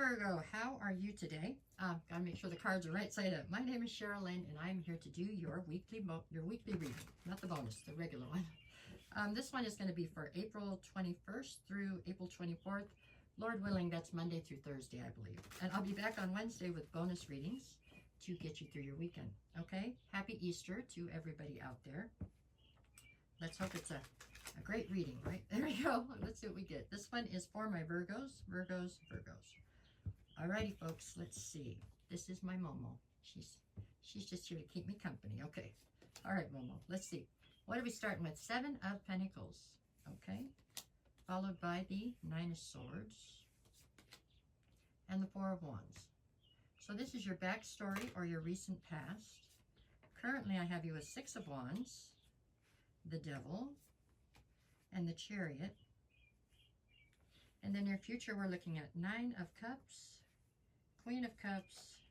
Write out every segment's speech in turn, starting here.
Virgo, how are you today? Gotta make sure the cards are right side up. My name is Cheryl Lynn, and I'm here to do your weekly reading, not the bonus, the regular one. This one is going to be for April 21st through April 24th. Lord willing, that's Monday through Thursday, I believe. And I'll be back on Wednesday with bonus readings to get you through your weekend. Okay? Happy Easter to everybody out there. Let's hope it's a great reading, right? There we go. Let's see what we get. This one is for my Virgos. Alrighty, folks. Let's see. This is my Momo. She's just here to keep me company. Okay. All right, Momo. Let's see. What are we starting with? 7 of Pentacles. Okay. Followed by the 9 of Swords. And the 4 of Wands. So this is your backstory or your recent past. Currently, I have you with 6 of Wands, the Devil, and the Chariot. And then your future, we're looking at 9 of Cups, Queen of Cups,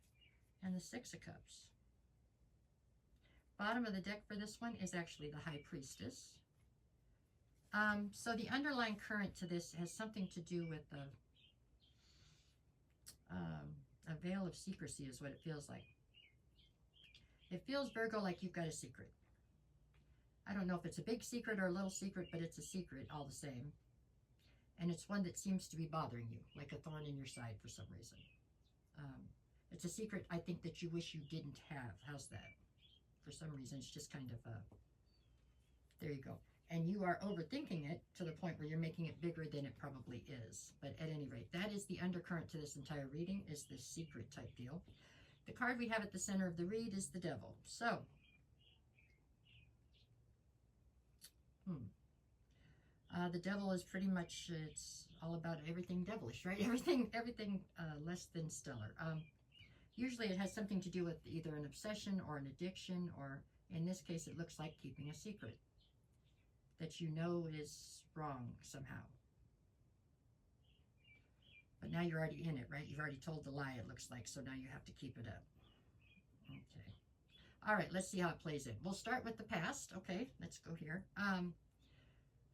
and the 6 of Cups. Bottom of the deck for this one is actually the High Priestess. So the underlying current to this has something to do with a veil of secrecy is what it feels like. It feels, Virgo, like you've got a secret. I don't know if it's a big secret or a little secret, but it's a secret all the same. And it's one that seems to be bothering you, like a thorn in your side for some reason. It's a secret, I think, that you wish you didn't have. How's that? For some reason, it's just kind of, there you go. And you are overthinking it to the point where you're making it bigger than it probably is. But at any rate, that is the undercurrent to this entire reading, is this secret type deal. The card we have at the center of the read is the Devil. So, the Devil is pretty much, it's all about everything devilish, right? Everything less than stellar. Usually it has something to do with either an obsession or an addiction, or in this case it looks like keeping a secret that you know is wrong somehow. But now you're already in it, right? You've already told the lie, it looks like, so now you have to keep it up. Okay. All right, let's see how it plays in. We'll start with the past. Okay, let's go here.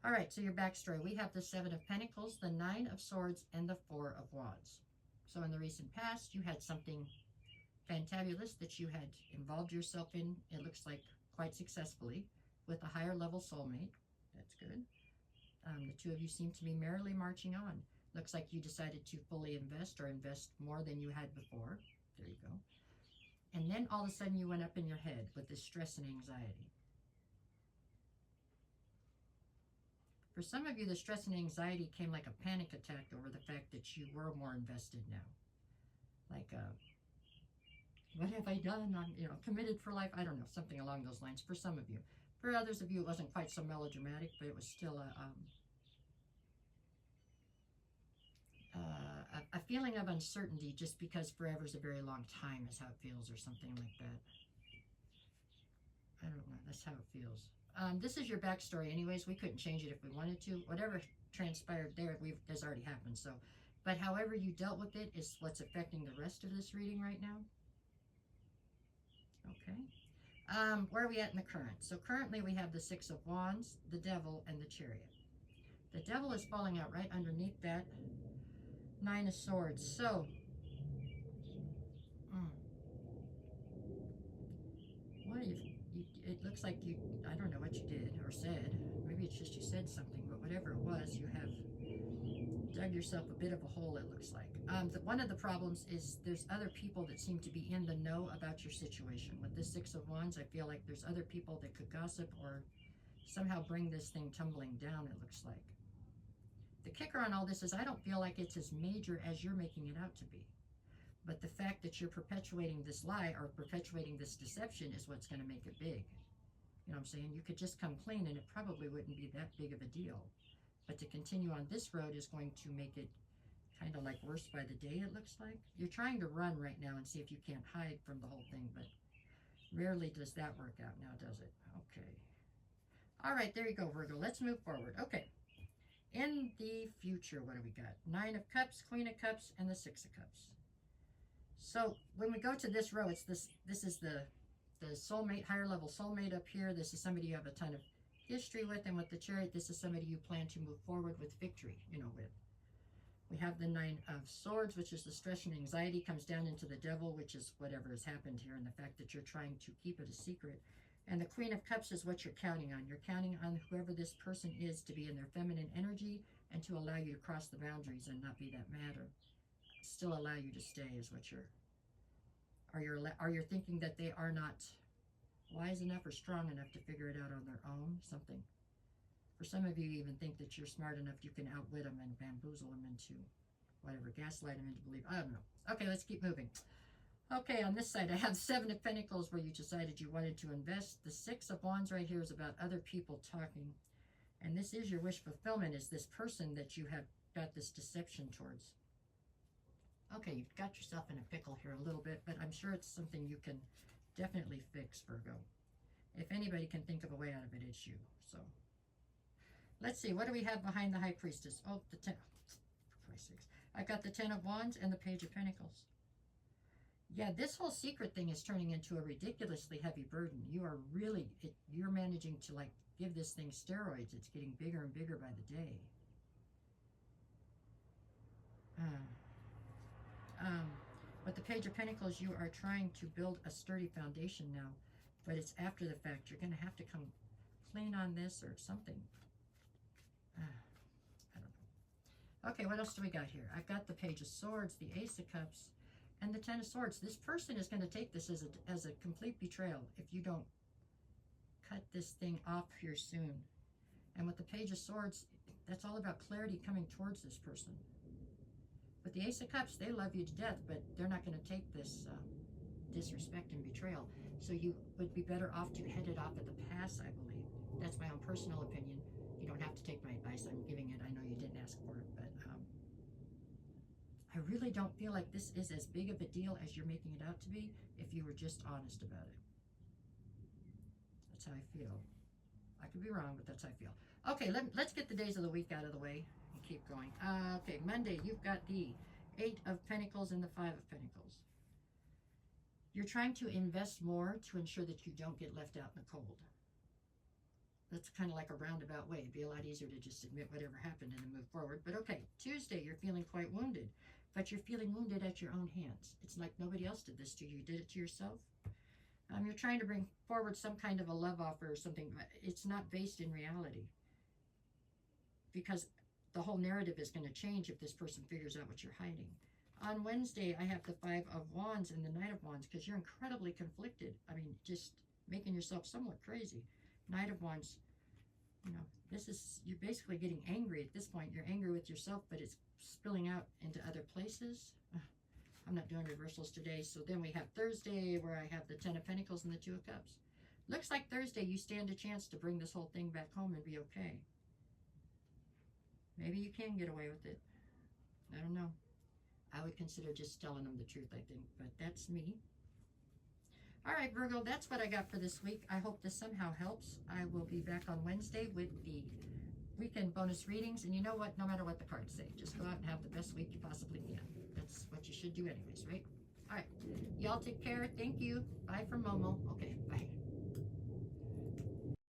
All right, so your backstory. We have the 7 of Pentacles, the 9 of Swords, and the 4 of Wands. So in the recent past, you had something fantabulous that you had involved yourself in, it looks like quite successfully, with a higher level soulmate. That's good. The two of you seem to be merrily marching on. Looks like you decided to fully invest or invest more than you had before. There you go. And then all of a sudden you went up in your head with this stress and anxiety. For some of you, the stress and anxiety came like a panic attack over the fact that you were more invested now. Like, what have I done? I'm, committed for life. I don't know, something along those lines for some of you. For others of you, it wasn't quite so melodramatic, but it was still a feeling of uncertainty, just because forever is a very long time is how it feels, or something like that. I don't know. That's how it feels. This is your backstory anyways. We couldn't change it if we wanted to. Whatever transpired there has already happened. So, but however you dealt with it is what's affecting the rest of this reading right now. Okay. Where are we at in the current? So currently we have the 6 of Wands, the Devil, and the Chariot. The Devil is falling out right underneath that 9 of Swords. So, what if it looks like you, I don't know what you did or said. Maybe it's just you said something, but whatever it was, you have dug yourself a bit of a hole, it looks like. One of the problems is there's other people that seem to be in the know about your situation. With this 6 of Wands, I feel like there's other people that could gossip or somehow bring this thing tumbling down, it looks like. The kicker on all this is I don't feel like it's as major as you're making it out to be. But the fact that you're perpetuating this lie or perpetuating this deception is what's going to make it big. You know what I'm saying? You could just come clean and it probably wouldn't be that big of a deal. But to continue on this road is going to make it kind of like worse by the day, it looks like. You're trying to run right now and see if you can't hide from the whole thing, but rarely does that work out now, does it? Okay. All right, there you go, Virgo. Let's move forward. Okay. In the future, what do we got? 9 of Cups, Queen of Cups, and the 6 of Cups. So when we go to this row, it's this is the soulmate, higher level soulmate up here. This is somebody you have a ton of history with, and with the Chariot, this is somebody you plan to move forward with victory, with. We have the Nine of Swords, which is the stress and anxiety, comes down into the Devil, which is whatever has happened here and the fact that you're trying to keep it a secret. And the Queen of Cups is what you're counting on. You're counting on whoever this person is to be in their feminine energy and to allow you to cross the boundaries and not be that mad, or still allow you to stay is what you're, or you're thinking that they are not wise enough or strong enough to figure it out on their own, something. For some of you, you even think that you're smart enough you can outwit them and bamboozle them into whatever, gaslight them into belief. I don't know. Okay, let's keep moving. Okay, on this side, I have Seven of Pentacles where you decided you wanted to invest. The Six of Wands right here is about other people talking. And this is your wish fulfillment, is this person that you have got this deception towards. Okay, you've got yourself in a pickle here a little bit, but I'm sure it's something you can definitely fix, Virgo. If anybody can think of a way out of it, it's you. So let's see, what do we have behind the High Priestess? Oh, the 10, for Christ's sakes. I got the 10 of Wands and the Page of Pentacles. Yeah, this whole secret thing is turning into a ridiculously heavy burden. You are really, you're managing to like give this thing steroids. It's getting bigger and bigger by the day. With the Page of Pentacles, you are trying to build a sturdy foundation now, but it's after the fact. You're going to have to come clean on this or something. I don't know. Okay, what else do we got here? I've got the Page of Swords, the Ace of Cups, and the 10 of Swords. This person is going to take this as a complete betrayal if you don't cut this thing off here soon. And with the Page of Swords, that's all about clarity coming towards this person. With the Ace of Cups, they love you to death, but they're not going to take this disrespect and betrayal. So you would be better off to head it off at the pass, I believe. That's my own personal opinion. You don't have to take my advice. I'm giving it. I know you didn't ask for it, but I really don't feel like this is as big of a deal as you're making it out to be if you were just honest about it. That's how I feel. I could be wrong, but that's how I feel. Okay, let's get the days of the week out of the way and keep going. Okay, Monday, you've got the 8 of Pentacles and the 5 of Pentacles. You're trying to invest more to ensure that you don't get left out in the cold. That's kind of like a roundabout way. It'd be a lot easier to just admit whatever happened and then move forward. But okay, Tuesday, you're feeling quite wounded, but you're feeling wounded at your own hands. It's like nobody else did this to you. You did it to yourself. You're trying to bring forward some kind of a love offer or something. It's not based in reality, because the whole narrative is going to change if this person figures out what you're hiding. On Wednesday, I have the 5 of Wands and the Knight of Wands, because you're incredibly conflicted. I mean, just making yourself somewhat crazy. Knight of Wands, you know, this is, you're basically getting angry at this point. You're angry with yourself, but it's spilling out into other places. I'm not doing reversals today. So then we have Thursday, where I have the 10 of Pentacles and the 2 of Cups. Looks like Thursday you stand a chance to bring this whole thing back home and be okay. Maybe you can get away with it. I don't know. I would consider just telling them the truth, I think, but that's me. All right, Virgo, that's what I got for this week. I hope this somehow helps. I will be back on Wednesday with the weekend bonus readings. And you know what? No matter what the cards say, just go out and have the best week you possibly can. That's what you should do anyways, right? All right. Y'all take care. Thank you. Bye from Momo. Okay, bye.